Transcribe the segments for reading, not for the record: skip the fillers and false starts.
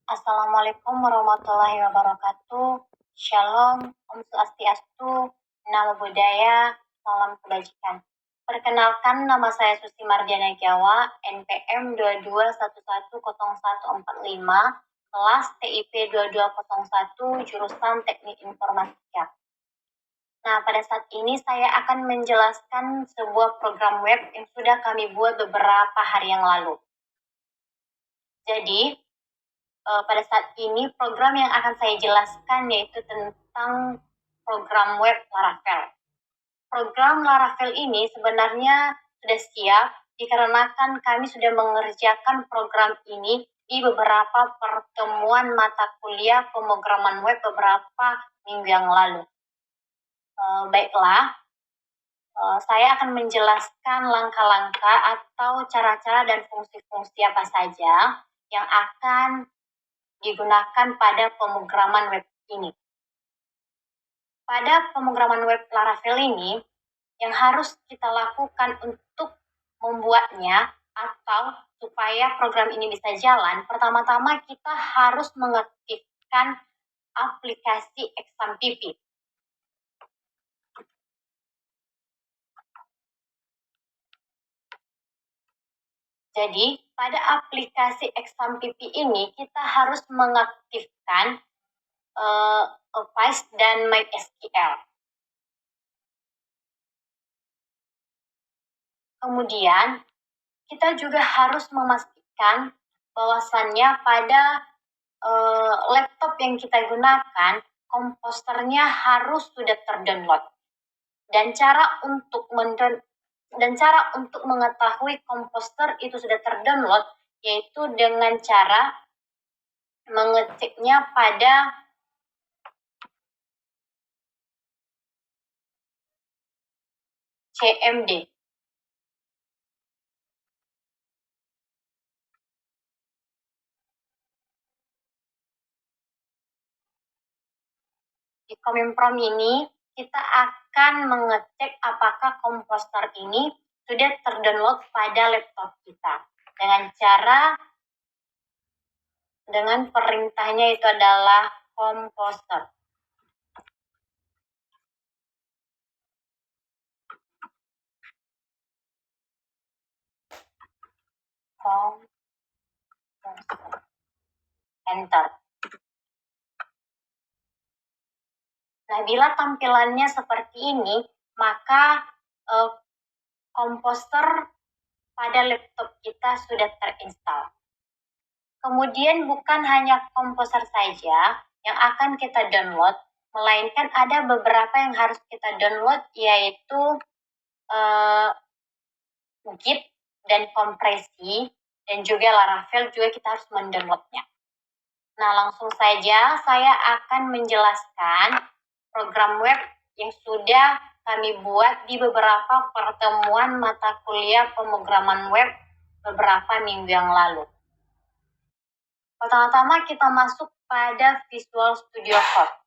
Assalamualaikum warahmatullahi wabarakatuh. Shalom, Om Swastiastu, Namo Buddhaya, salam kebajikan. Perkenalkan, nama saya Susi Mardiana Jawa, NPM 22110145, kelas TIP 2201, jurusan Teknik Informatika. Nah, pada saat ini saya akan menjelaskan sebuah program web yang sudah kami buat beberapa hari yang lalu. Jadi, pada saat ini program yang akan saya jelaskan yaitu tentang program web Laravel. Program Laravel ini sebenarnya sudah siap dikarenakan kami sudah mengerjakan program ini di beberapa pertemuan mata kuliah pemrograman web beberapa minggu yang lalu. Baiklah, saya akan menjelaskan langkah-langkah atau cara-cara dan fungsi-fungsi apa saja yang akan digunakan pada pemrograman web ini. Pada pemrograman web Laravel ini, yang harus kita lakukan untuk membuatnya atau supaya program ini bisa jalan, pertama-tama kita harus mengaktifkan aplikasi XAMPP. Jadi, pada aplikasi XAMPP ini, kita harus mengaktifkan Avast dan MySQL. Kemudian, kita juga harus memastikan bahwasannya pada laptop yang kita gunakan, komposternya harus sudah terdownload. Dan cara untuk mengetahui komposter itu sudah terdownload yaitu dengan cara mengeceknya pada CMD. Di command prompt ini, kita akan mengecek apakah komposter ini sudah terdownload pada laptop kita. Dengan perintahnya itu adalah komposter. Enter. Nah, bila tampilannya seperti ini, maka komposter pada laptop kita sudah terinstall. Kemudian bukan hanya komposer saja yang akan kita download, melainkan ada beberapa yang harus kita download, yaitu Git dan kompresi, dan juga Laravel juga kita harus mendownloadnya. Nah, langsung saja saya akan menjelaskan program web yang sudah kami buat di beberapa pertemuan mata kuliah pemrograman web beberapa minggu yang lalu. Pertama-tama kita masuk pada Visual Studio Code.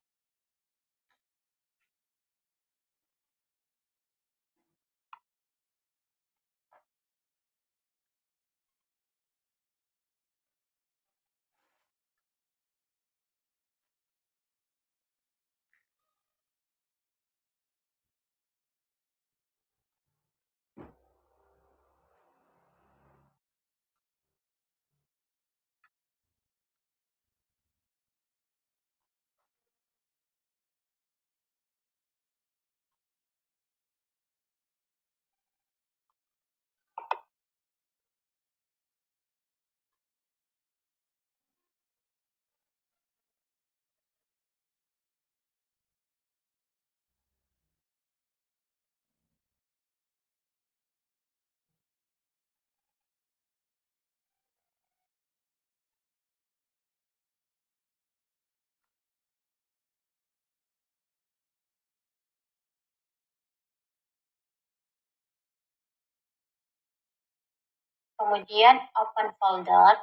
Kemudian open folder.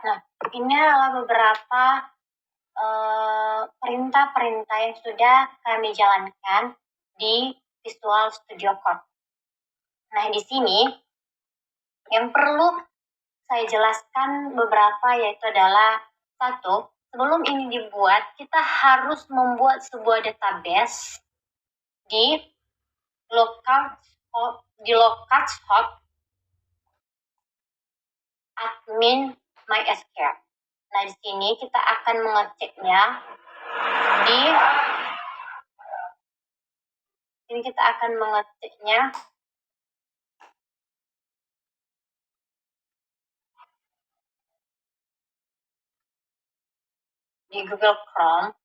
Nah, ini adalah beberapa perintah-perintah yang sudah kami jalankan di Visual Studio Code. Nah, di sini yang perlu saya jelaskan beberapa, yaitu adalah satu, sebelum ini dibuat, kita harus membuat sebuah database di localhost admin MySQL. Nah, di sini kita akan mengeceknya di sini kita akan mengeceknya di Google Chrome.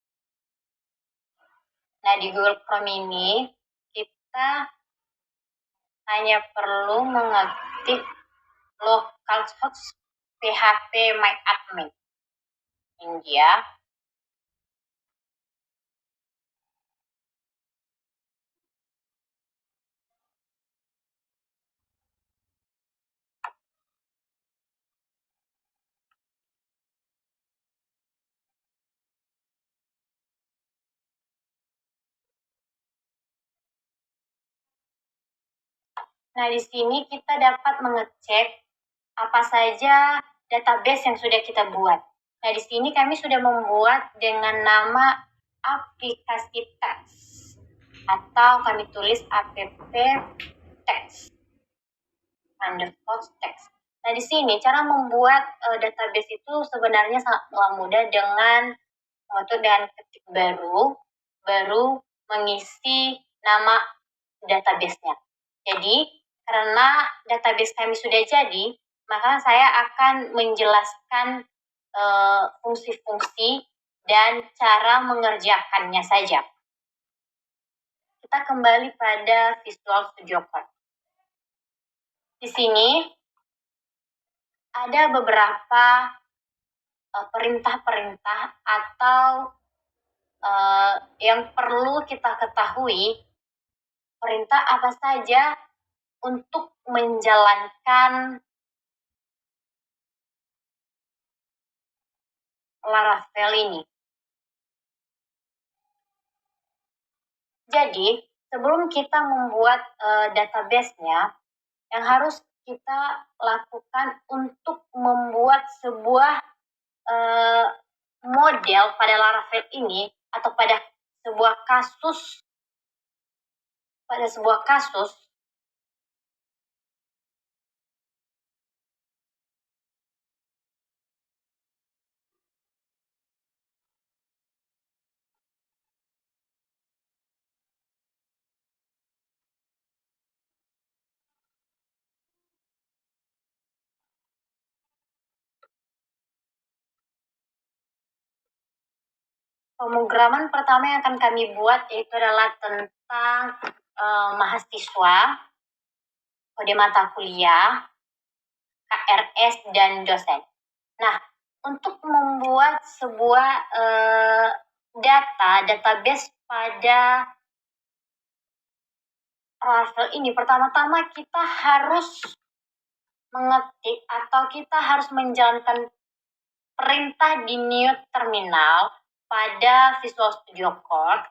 Nah, di Google Chrome ini kita hanya perlu mengetik localhost php myadmin. Ini dia. Nah, di sini kita dapat mengecek apa saja database yang sudah kita buat. Nah, di sini kami sudah membuat dengan nama aplikasi teks, atau kami tulis app teks underscore teks. Nah, di sini cara membuat database itu sebenarnya sangat mudah dengan ketik baru mengisi nama database-nya. Jadi, karena database kami sudah jadi, maka saya akan menjelaskan fungsi-fungsi dan cara mengerjakannya saja. Kita kembali pada Visual Studio Code. Di sini ada beberapa perintah-perintah atau yang perlu kita ketahui, perintah apa saja untuk menjalankan Laravel ini. Jadi, sebelum kita membuat database-nya, yang harus kita lakukan untuk membuat sebuah model pada Laravel ini, atau pada sebuah kasus, pemrograman pertama yang akan kami buat yaitu adalah tentang mahasiswa, kode mata kuliah, KRS, dan dosen. Nah, untuk membuat sebuah database pada Laravel ini, pertama-tama kita harus mengetik atau kita harus menjalankan perintah di new terminal pada Visual Studio Code.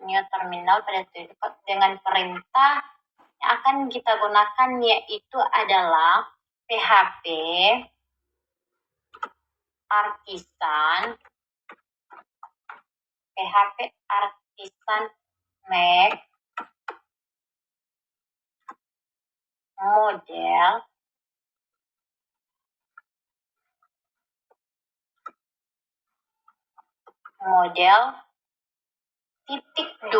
New terminal pada Studio Code dengan perintah yang akan kita gunakan yaitu adalah php artisan make model titik 2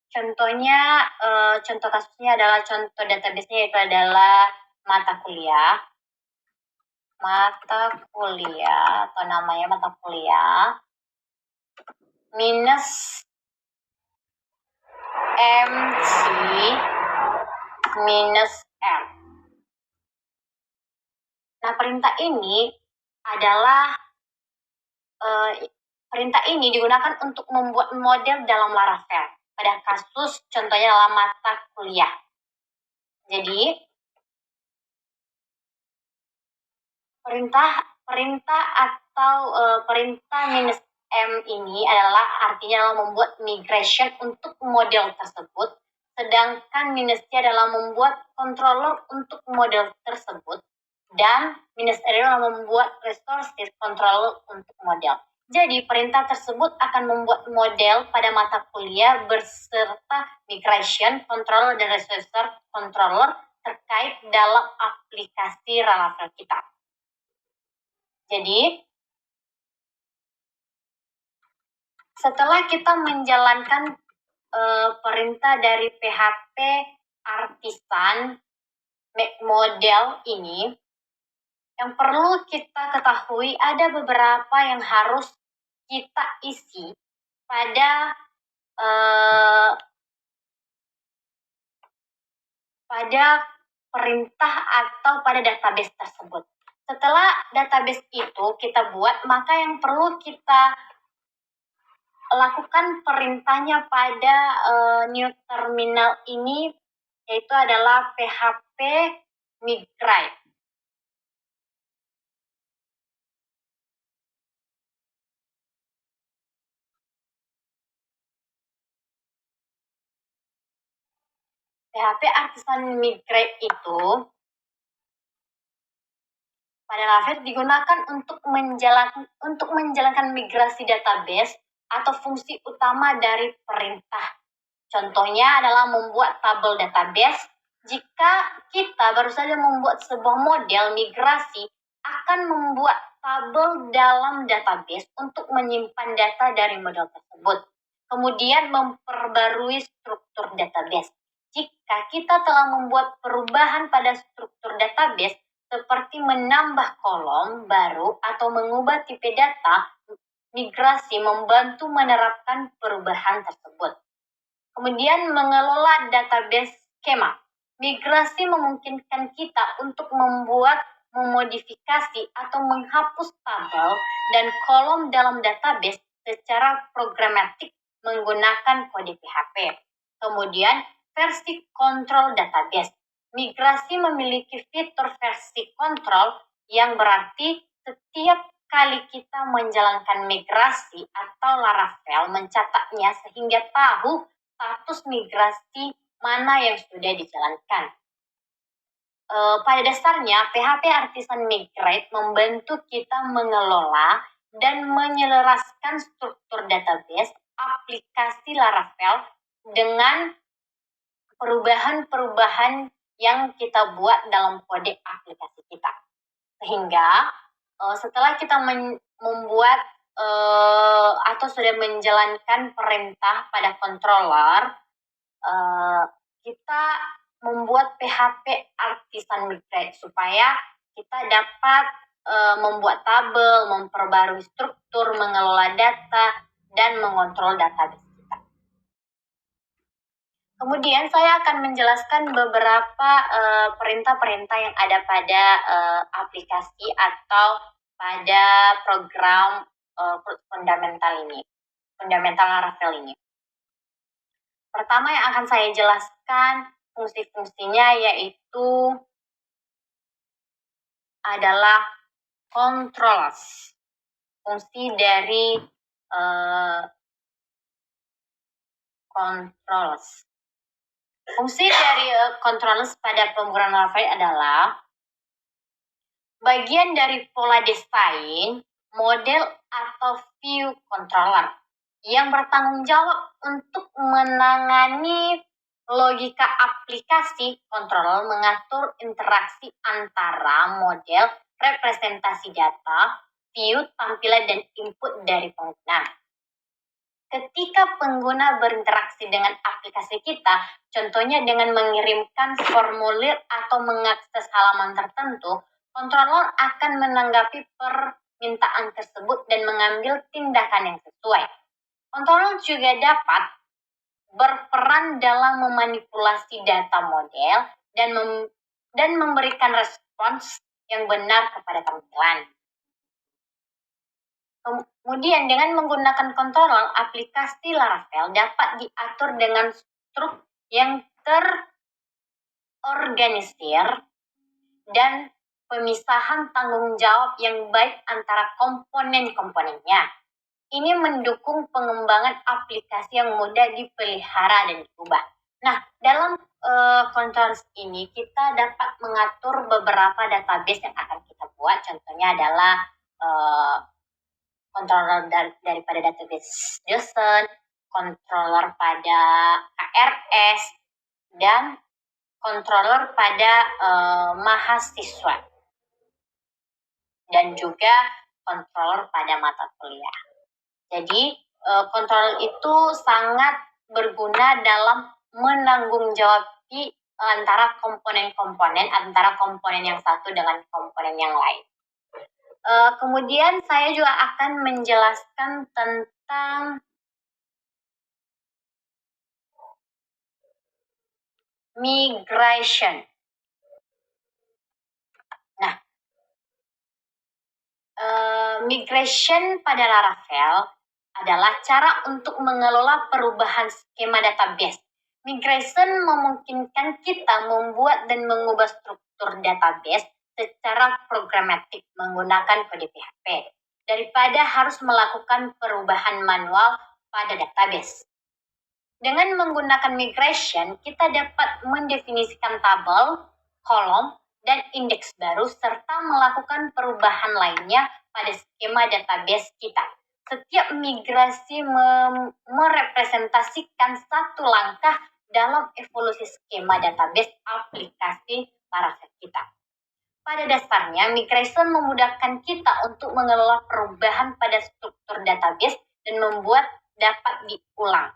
contohnya, contoh kasusnya adalah contoh database-nya yaitu adalah mata kuliah atau namanya mata kuliah minus MC minus R. Nah, perintah ini adalah Perintah ini digunakan untuk membuat model dalam Laravel. Pada kasus contohnya dalam mata kuliah. Jadi, perintah atau perintah minus M ini adalah artinya membuat migration untuk model tersebut, sedangkan minus C adalah membuat controller untuk model tersebut, dan minus R adalah membuat resources controller untuk model. Jadi, perintah tersebut akan membuat model pada mata kuliah beserta migration, controller, dan resource controller terkait dalam aplikasi Laravel kita. Jadi, setelah kita menjalankan perintah dari PHP Artisan Make Model ini, yang perlu kita ketahui ada beberapa yang harus kita isi pada perintah atau pada database tersebut. Setelah database itu kita buat, maka yang perlu kita lakukan perintahnya pada new terminal ini, yaitu adalah php migrate. PHP Artisan Migrate itu pada Laravel digunakan untuk menjalankan migrasi database atau fungsi utama dari perintah. Contohnya adalah membuat tabel database. Jika kita baru saja membuat sebuah model migrasi, akan membuat tabel dalam database untuk menyimpan data dari model tersebut. Kemudian memperbarui struktur database. Jika kita telah membuat perubahan pada struktur database, seperti menambah kolom baru atau mengubah tipe data, migrasi membantu menerapkan perubahan tersebut. Kemudian mengelola database skema. Migrasi memungkinkan kita untuk membuat, memodifikasi, atau menghapus tabel dan kolom dalam database secara programatik menggunakan kode PHP. Kemudian versi kontrol database. Migrasi memiliki fitur versi kontrol yang berarti setiap kali kita menjalankan migrasi atau Laravel mencatatnya sehingga tahu status migrasi mana yang sudah dijalankan. Pada dasarnya, PHP Artisan Migrate membantu kita mengelola dan menyelaraskan struktur database aplikasi Laravel dengan perubahan-perubahan yang kita buat dalam kode aplikasi kita. Sehingga setelah kita membuat atau sudah menjalankan perintah pada controller, kita membuat PHP Artisan Migrate supaya kita dapat membuat tabel, memperbarui struktur, mengelola data, dan mengontrol database kita. Kemudian saya akan menjelaskan beberapa perintah-perintah yang ada pada aplikasi atau pada program fundamental Laravel ini. Pertama yang akan saya jelaskan fungsi-fungsinya yaitu adalah controls. Fungsi dari controls. Fungsi dari controls pada pemrograman Laravel adalah bagian dari pola desain, model atau view controller yang bertanggung jawab untuk menangani logika aplikasi. Controller mengatur interaksi antara model, representasi data, view, tampilan, dan input dari pengguna. Ketika pengguna berinteraksi dengan aplikasi kita, contohnya dengan mengirimkan formulir atau mengakses halaman tertentu, controller akan menanggapi permintaan tersebut dan mengambil tindakan yang sesuai. Controller juga dapat berperan dalam memanipulasi data model dan memberikan respons yang benar kepada tampilan. Kemudian dengan menggunakan kontrol, aplikasi Laravel dapat diatur dengan struktur yang terorganisir dan pemisahan tanggung jawab yang baik antara komponen-komponennya. Ini mendukung pengembangan aplikasi yang mudah dipelihara dan diubah. Nah, dalam controls ini kita dapat mengatur beberapa database yang akan kita buat. Contohnya adalah controller daripada database JSON, controller pada KRS, dan controller pada mahasiswa, dan juga controller pada mata kuliah. Jadi, controller itu sangat berguna dalam menanggung-jawabi antara komponen-komponen, antara komponen yang satu dengan komponen yang lain. Kemudian saya juga akan menjelaskan tentang migration. Nah, migration pada Laravel adalah cara untuk mengelola perubahan skema database. Migration memungkinkan kita membuat dan mengubah struktur database secara programatik menggunakan kode PHP daripada harus melakukan perubahan manual pada database. Dengan menggunakan migration, kita dapat mendefinisikan tabel, kolom, dan indeks baru serta melakukan perubahan lainnya pada skema database kita. Setiap migrasi merepresentasikan satu langkah dalam evolusi skema database aplikasi Laravel kita. Pada dasarnya, migration memudahkan kita untuk mengelola perubahan pada struktur database dan membuat dapat diulang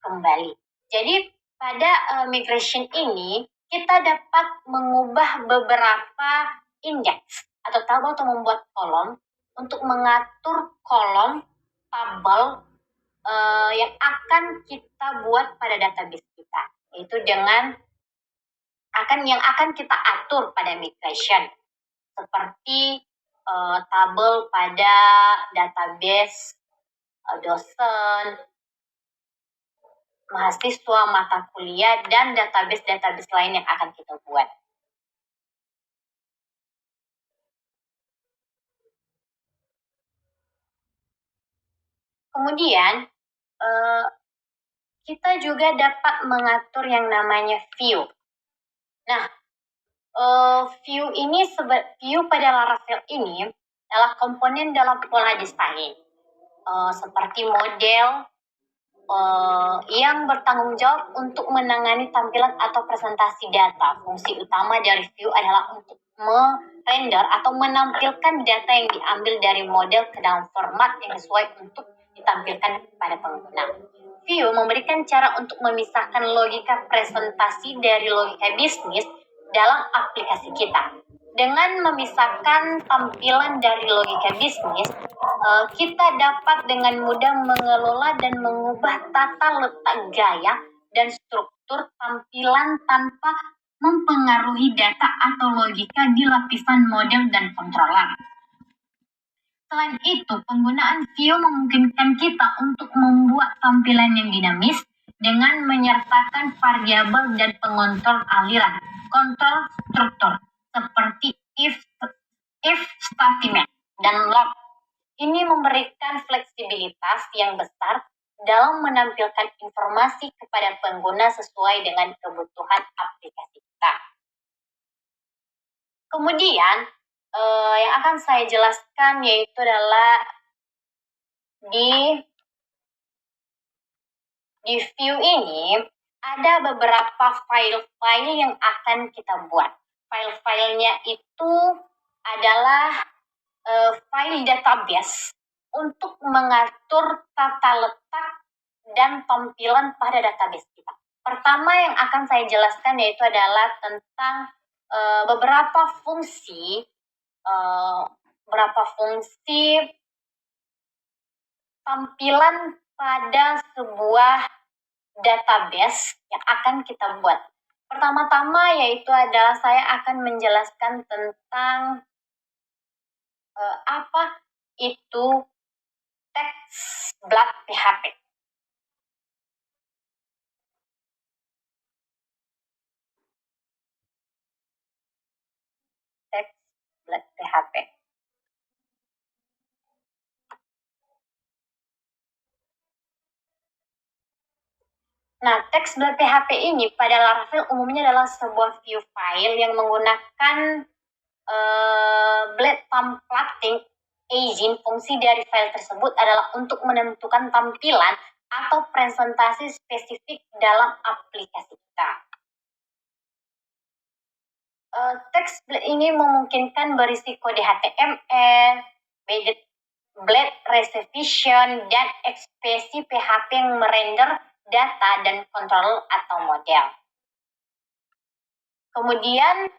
kembali. Jadi pada migration ini kita dapat mengubah beberapa indeks atau tabel atau membuat kolom untuk mengatur kolom tabel yang akan kita buat pada database kita, yaitu yang akan kita atur pada migration, seperti tabel pada database dosen, mahasiswa, mata kuliah, dan database-database lain yang akan kita buat. Kemudian, kita juga dapat mengatur yang namanya view. Nah, view pada Laravel ini adalah komponen dalam pola desain, seperti model yang bertanggung jawab untuk menangani tampilan atau presentasi data. Fungsi utama dari view adalah untuk merender atau menampilkan data yang diambil dari model ke dalam format yang sesuai untuk ditampilkan pada pengguna. View memberikan cara untuk memisahkan logika presentasi dari logika bisnis dalam aplikasi kita. Dengan memisahkan tampilan dari logika bisnis, kita dapat dengan mudah mengelola dan mengubah tata letak gaya dan struktur tampilan tanpa mempengaruhi data atau logika di lapisan model dan controller. Selain itu, penggunaan view memungkinkan kita untuk membuat tampilan yang dinamis dengan menyertakan variabel dan pengontrol aliran, kontrol struktur, seperti if statement, dan log. Ini memberikan fleksibilitas yang besar dalam menampilkan informasi kepada pengguna sesuai dengan kebutuhan aplikasi kita. Kemudian, yang akan saya jelaskan yaitu adalah di view ini ada beberapa file-file yang akan kita buat. File-filenya itu adalah file database untuk mengatur tata letak dan tampilan pada database kita. Pertama yang akan saya jelaskan yaitu adalah tentang beberapa fungsi tampilan pada sebuah database yang akan kita buat. Pertama-tama yaitu adalah saya akan menjelaskan tentang apa itu TextBlock PHP. TextBlock PHP. Nah, TextBlock PHP ini pada Laravel umumnya adalah sebuah view file yang menggunakan blade templating agent. Fungsi dari file tersebut adalah untuk menentukan tampilan atau presentasi spesifik dalam aplikasi kita. TextBlock ini memungkinkan berisi kode HTML, blade resolution, dan ekspresi PHP yang merender data dan kontrol atau model. Kemudian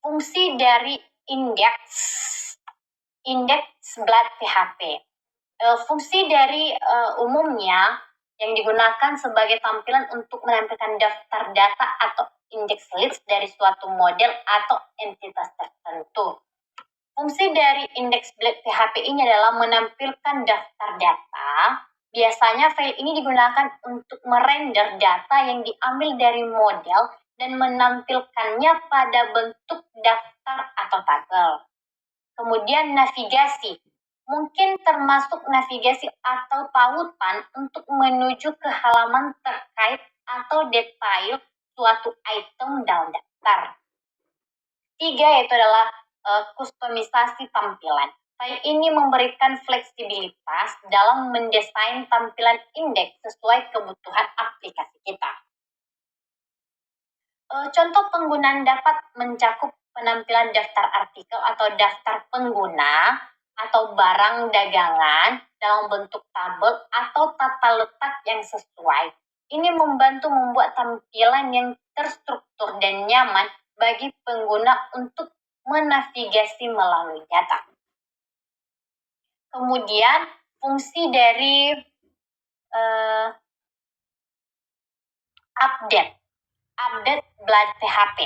fungsi dari index.block PHP. Fungsi dari umumnya yang digunakan sebagai tampilan untuk menampilkan daftar data atau index list dari suatu model atau entitas tertentu. Fungsi dari index.block PHP ini adalah menampilkan daftar data. Biasanya file ini digunakan untuk merender data yang diambil dari model dan menampilkannya pada bentuk daftar atau tabel. Kemudian navigasi. Mungkin termasuk navigasi atau tautan untuk menuju ke halaman terkait atau detail suatu item dalam daftar. 3 yaitu adalah kustomisasi tampilan. File ini memberikan fleksibilitas dalam mendesain tampilan indeks sesuai kebutuhan aplikasi kita. Contoh penggunaan dapat mencakup penampilan daftar artikel atau daftar pengguna atau barang dagangan dalam bentuk tabel atau tata letak yang sesuai. Ini membantu membuat tampilan yang terstruktur dan nyaman bagi pengguna untuk menavigasi melalui data. Kemudian fungsi dari update.block PHP.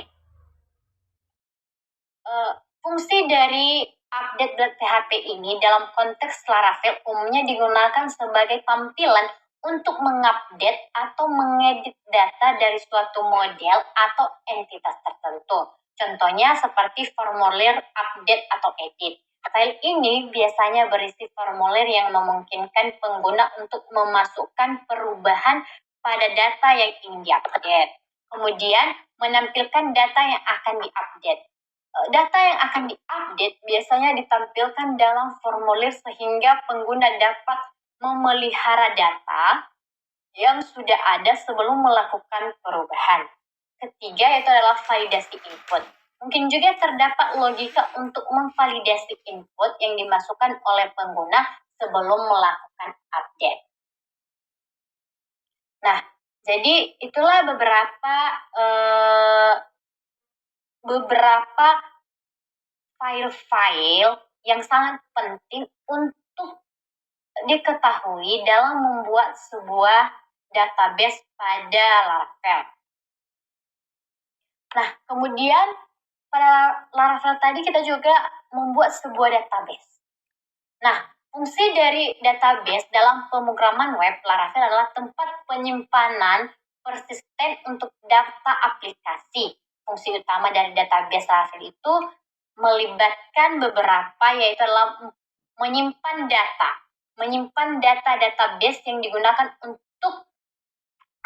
Fungsi dari update.block PHP ini dalam konteks Laravel umumnya digunakan sebagai tampilan untuk mengupdate atau mengedit data dari suatu model atau entitas tertentu. Contohnya seperti formulir update atau edit. File ini biasanya berisi formulir yang memungkinkan pengguna untuk memasukkan perubahan pada data yang ingin diupdate. Kemudian menampilkan data yang akan diupdate. Data yang akan diupdate biasanya ditampilkan dalam formulir sehingga pengguna dapat memelihara data yang sudah ada sebelum melakukan perubahan. Ketiga yaitu adalah validasi input. Mungkin juga terdapat logika untuk memvalidasi input yang dimasukkan oleh pengguna sebelum melakukan update. Nah, jadi itulah beberapa file-file yang sangat penting untuk diketahui dalam membuat sebuah database pada Laravel. Nah, kemudian pada Laravel tadi kita juga membuat sebuah database. Nah, fungsi dari database dalam pemrograman web Laravel adalah tempat penyimpanan persisten untuk data aplikasi. Fungsi utama dari database Laravel itu melibatkan beberapa, yaitu adalah menyimpan data database yang digunakan untuk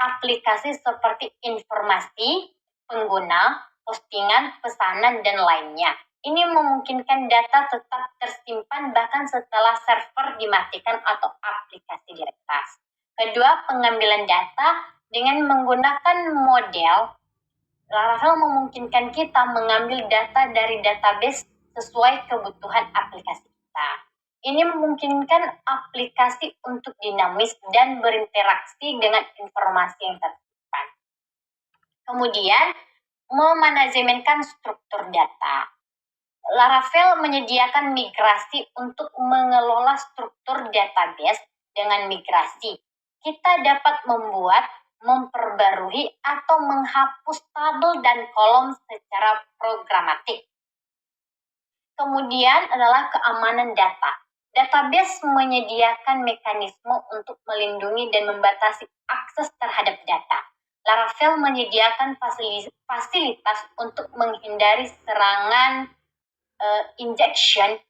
aplikasi seperti informasi, pengguna, postingan, pesanan, dan lainnya. Ini memungkinkan data tetap tersimpan bahkan setelah server dimatikan atau aplikasi diretas. Kedua, pengambilan data dengan menggunakan model. Laravel memungkinkan kita mengambil data dari database sesuai kebutuhan aplikasi kita. Ini memungkinkan aplikasi untuk dinamis dan berinteraksi dengan informasi yang tersimpan. Kemudian, memanajemenkan struktur data. Laravel menyediakan migrasi untuk mengelola struktur database. Dengan migrasi, kita dapat membuat, memperbarui, atau menghapus tabel dan kolom secara programatik. Kemudian adalah keamanan data. Database menyediakan mekanisme untuk melindungi dan membatasi akses terhadap data. Laravel menyediakan fasilitas untuk menghindari serangan injection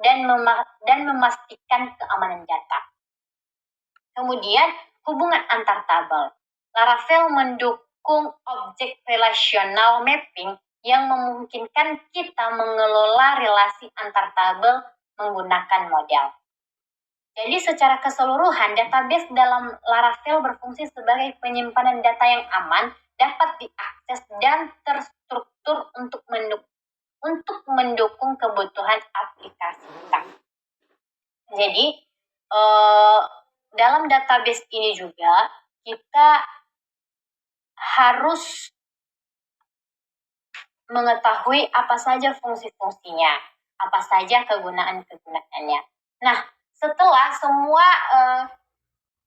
dan memastikan keamanan data. Kemudian, hubungan antar tabel. Laravel mendukung objek relational mapping yang memungkinkan kita mengelola relasi antar tabel menggunakan model. Jadi secara keseluruhan, database dalam Laravel berfungsi sebagai penyimpanan data yang aman, dapat diakses dan terstruktur untuk mendukung kebutuhan aplikasi kita. Jadi, dalam database ini juga kita harus mengetahui apa saja fungsi-fungsinya, apa saja kegunaan-kegunaannya. Nah, setelah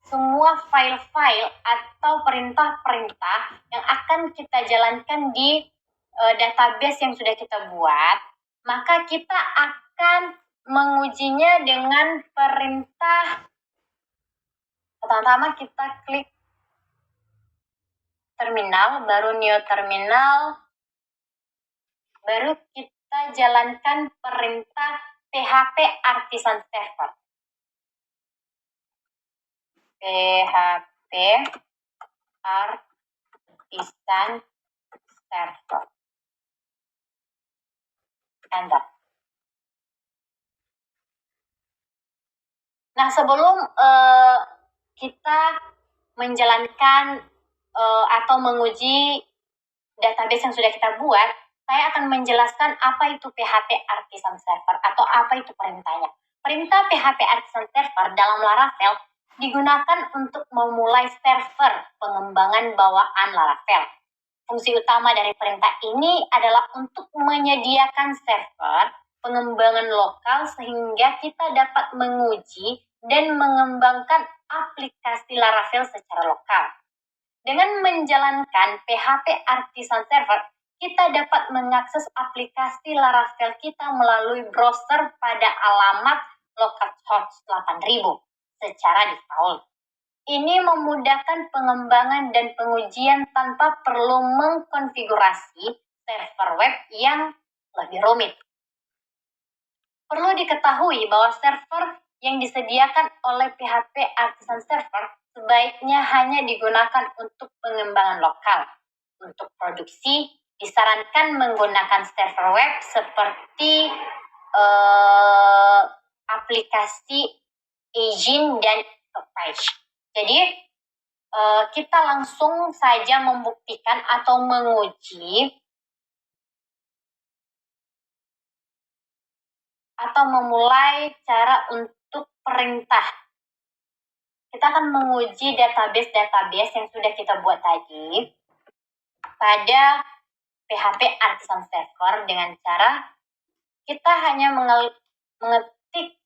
semua file-file atau perintah-perintah yang akan kita jalankan di database yang sudah kita buat, maka kita akan mengujinya dengan perintah. Pertama kita klik terminal, baru new terminal, baru kita jalankan perintah php artisan server. php artisan server. Enter. Nah, sebelum kita menjalankan atau menguji database yang sudah kita buat, saya akan menjelaskan apa itu PHP Artisan Server atau apa itu perintahnya. Perintah PHP Artisan Server dalam Laravel digunakan untuk memulai server pengembangan bawaan Laravel. Fungsi utama dari perintah ini adalah untuk menyediakan server pengembangan lokal sehingga kita dapat menguji dan mengembangkan aplikasi Laravel secara lokal. Dengan menjalankan PHP Artisan Server, kita dapat mengakses aplikasi Laravel kita melalui browser pada alamat localhost 8000 secara default. Ini memudahkan pengembangan dan pengujian tanpa perlu mengkonfigurasi server web yang lebih rumit. Perlu diketahui bahwa server yang disediakan oleh PHP Artisan Server sebaiknya hanya digunakan untuk pengembangan lokal. Untuk produksi, disarankan menggunakan server web seperti aplikasi Agent dan Apache. Jadi, kita langsung saja membuktikan atau menguji atau memulai cara untuk perintah. Kita akan menguji database yang sudah kita buat tadi pada PHP Artisan Server dengan cara kita hanya mengetik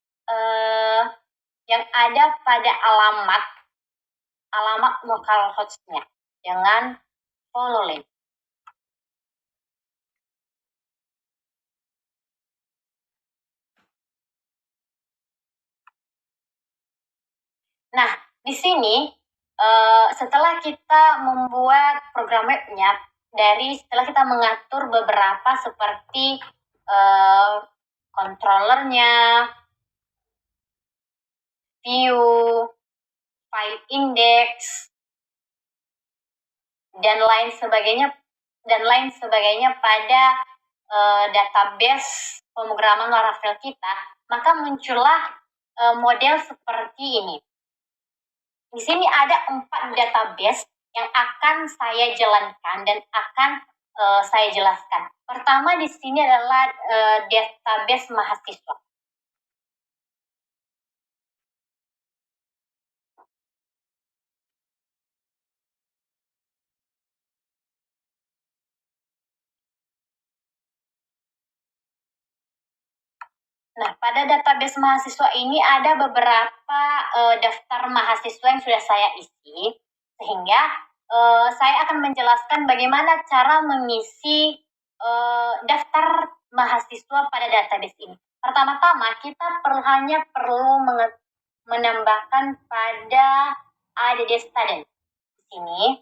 yang ada pada alamat localhost-nya dengan follow link. Nah, di sini setelah kita membuat program webnya, setelah kita mengatur beberapa seperti controllernya, view, file index, dan lain sebagainya pada database pemrograman Laravel kita, maka muncullah model seperti ini. Di sini ada 4 database yang akan saya jalankan dan akan saya jelaskan. Pertama di sini adalah database mahasiswa. Nah, pada database mahasiswa ini ada beberapa daftar mahasiswa yang sudah saya isi, sehingga saya akan menjelaskan bagaimana cara mengisi daftar mahasiswa pada database ini. Pertama-tama kita hanya perlu menambahkan pada add student. Di sini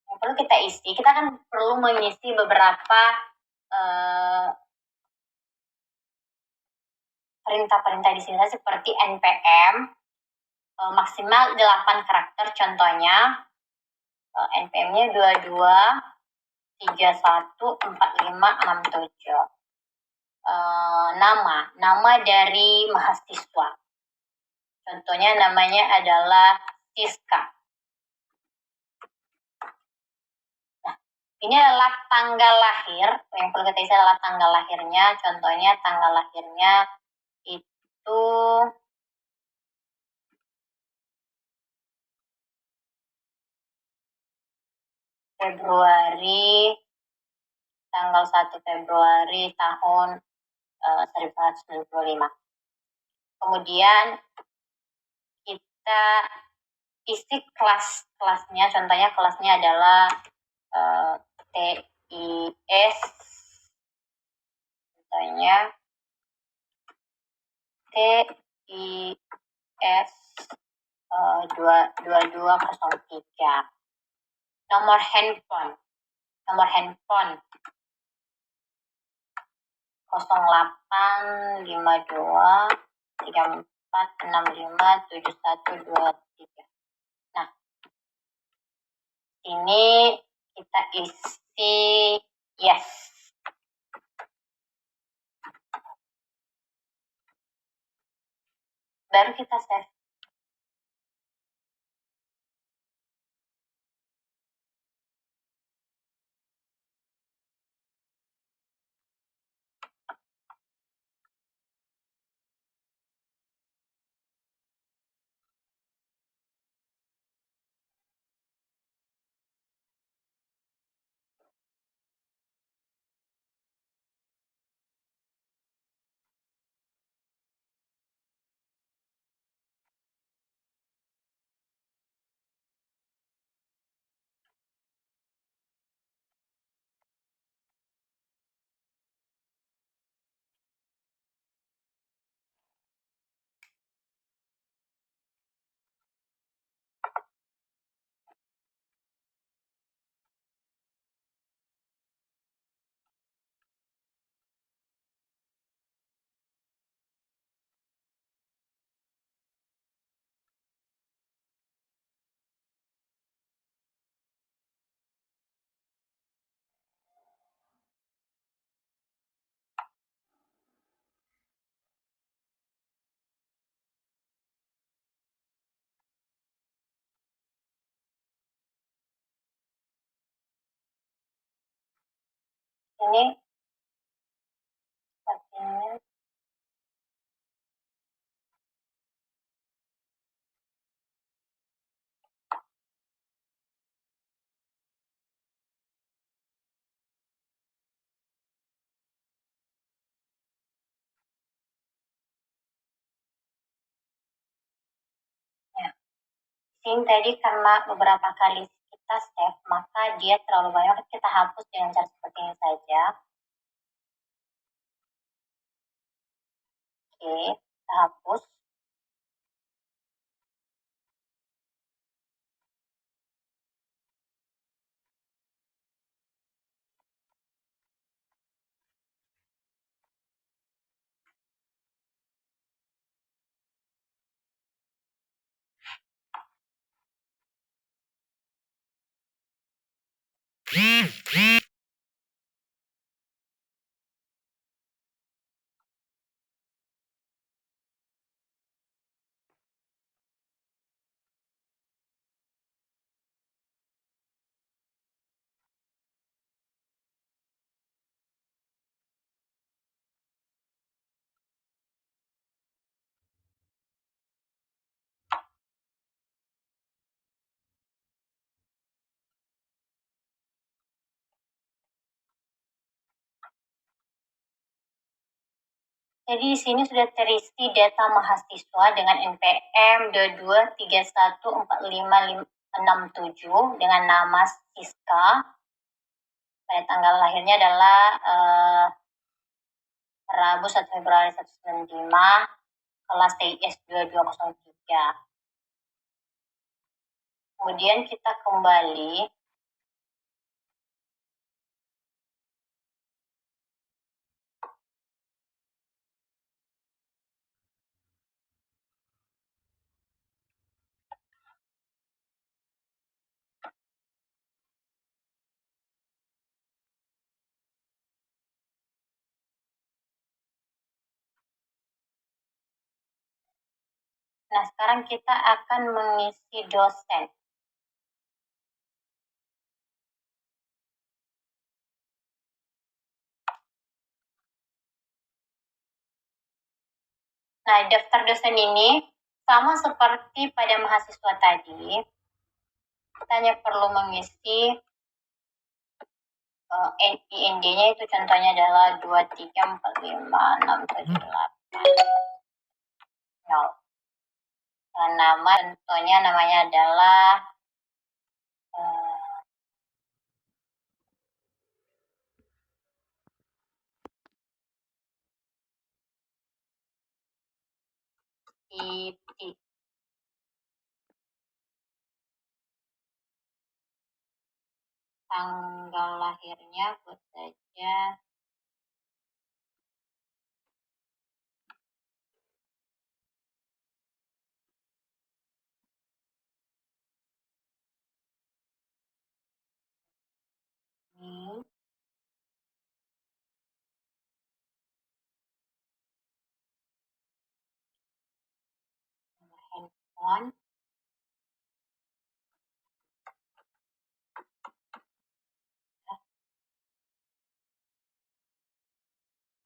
yang perlu kita isi, kita kan perlu mengisi beberapa perintah-perintah di sini seperti npm maksimal 8 karakter, contohnya npm-nya 22 31 45 67. Nama dari mahasiswa, contohnya namanya adalah Siska. Nah, ini adalah tanggal lahir, yang perlu kita isi adalah tanggal lahirnya, contohnya tanggal lahirnya itu Februari, tanggal 1 Februari tahun 1995. Kemudian kita isi kelasnya, contohnya kelasnya adalah TIS, contohnya TIS 2203. Nomor handphone 0852 3465 7123. Nah, ini kita isi yes. Baru kita save. Ini sepertinya ya. Ini tadi karena beberapa kali kita save, maka dia terlalu banyak, kita hapus dengan cara seperti ini saja. Oke, kita hapus. Jadi di sini sudah terisi data mahasiswa dengan NPM 22314567 dengan nama Siska. Pada tanggal lahirnya adalah Rabu 1 Februari 1995, kelas TIS 2203. Kemudian kita kembali Nah, sekarang kita akan mengisi dosen. Nah, daftar dosen ini sama seperti pada mahasiswa tadi, kita hanya perlu mengisi IND-nya, itu contohnya adalah 2345678. Nama contohnya namanya adalah Siti. Tanggal lahirnya buat saja ini. Handphone.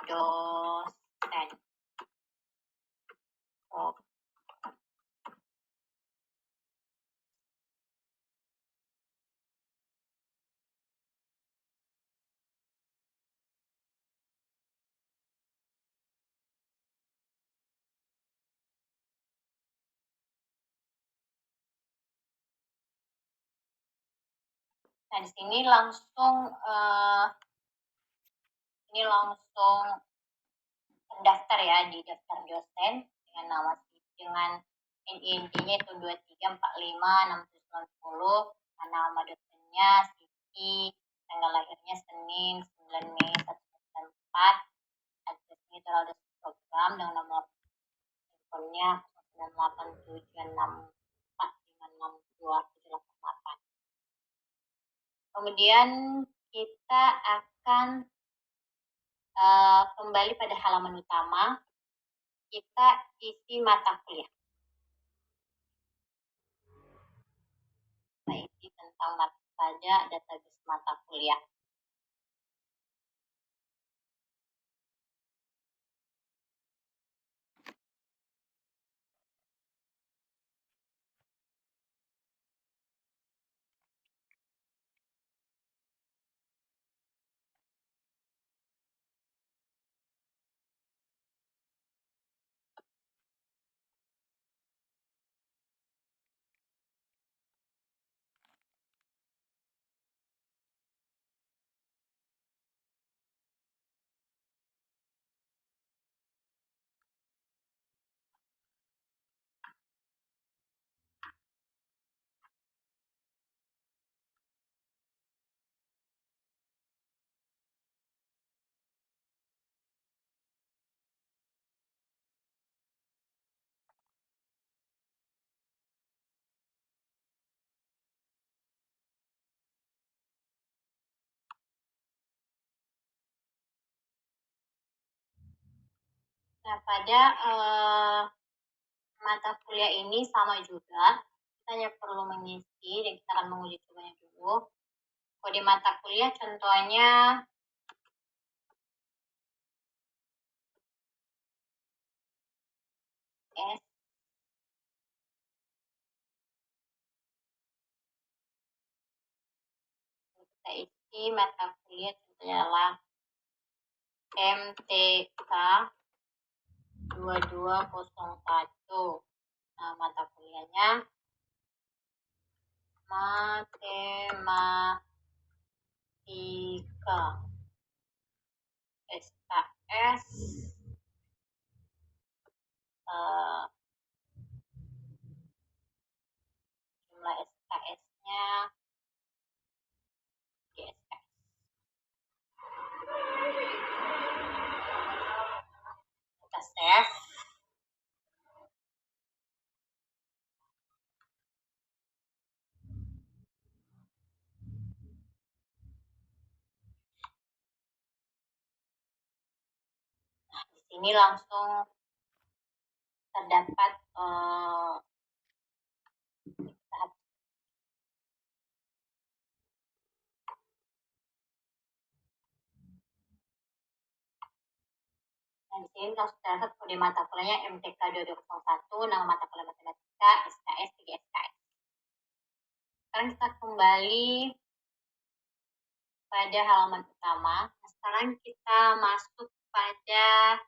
Dosen. Nah, di sini langsung terdaftar ya di daftar dosen dengan nama dengan NID-nya itu 2345690, nama dosennya Siti, tanggal lahirnya Senin 9 Mei 1994, addressnya itu ada program dengan nomor teleponnya 098764562788. Kemudian kita akan kembali pada halaman utama, kita isi mata kuliah. Kita isi tentang pada database mata kuliah. Nah, pada mata kuliah ini sama juga, kita hanya perlu mengisi dan kita akan menguji cobanya dulu. Kode mata kuliah contohnya S. Kita isi mata kuliah contohnya adalah MTK 2201. Nah, mata kuliahnya matematika SKS. SKS, jumlah SKS-nya SKS. Kita save. Di sini langsung terdapat dan di sini langsung terdapat kode mata kuliahnya MTK 2201, nama mata kuliah matematika, SKS 3 SKS. Sekarang kita kembali pada halaman utama. Sekarang kita masuk pada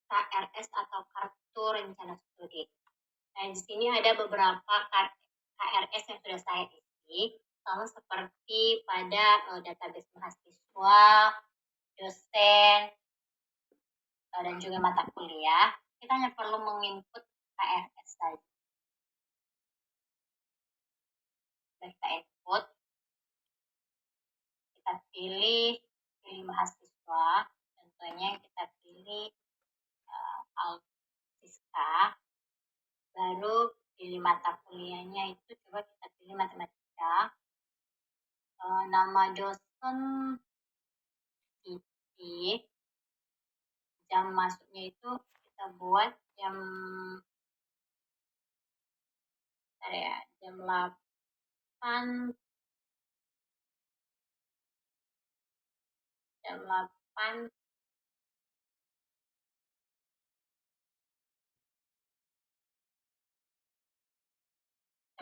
KRS atau Kartu Rencana Studi. Nah, di sini ada beberapa KRS yang sudah saya isi, sama seperti pada database mahasiswa, dosen, dan juga mata kuliah. Kita hanya perlu menginput KRS saja. Kita input, kita pilih mahasiswa, contohnya kita pilih Alfiska, baru pilih mata kuliahnya itu coba kita pilih matematika, nama dosen isi, jam masuknya itu kita buat jam 8 jam 8 jam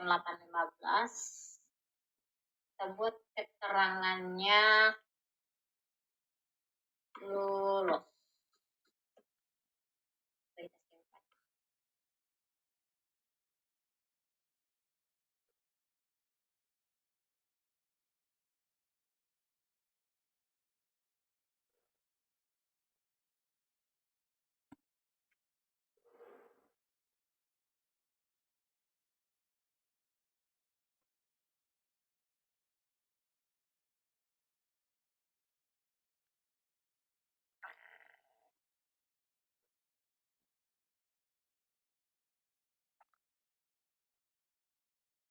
8.15. Kita buat keterangannya lulus.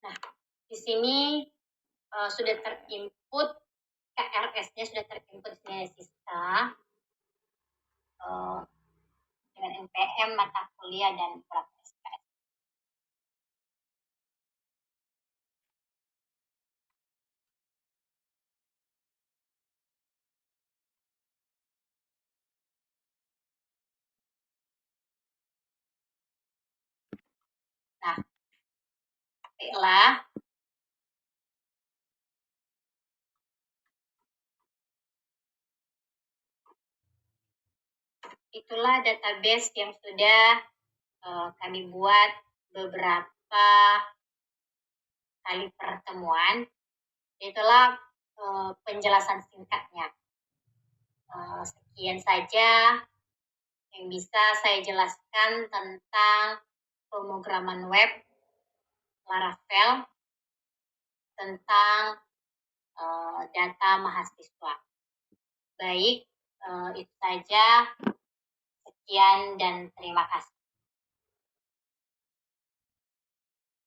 Nah, di sini sudah terinput KRS-nya, sudah terinput di Sista dengan NPM, mata kuliah, dan beberapa SKS. Nah, baiklah. Itulah database yang sudah kami buat beberapa kali pertemuan. Itulah penjelasan singkatnya. Sekian saja yang bisa saya jelaskan tentang pemrograman web Laravel tentang data mahasiswa. Baik, itu saja. Sekian dan terima kasih.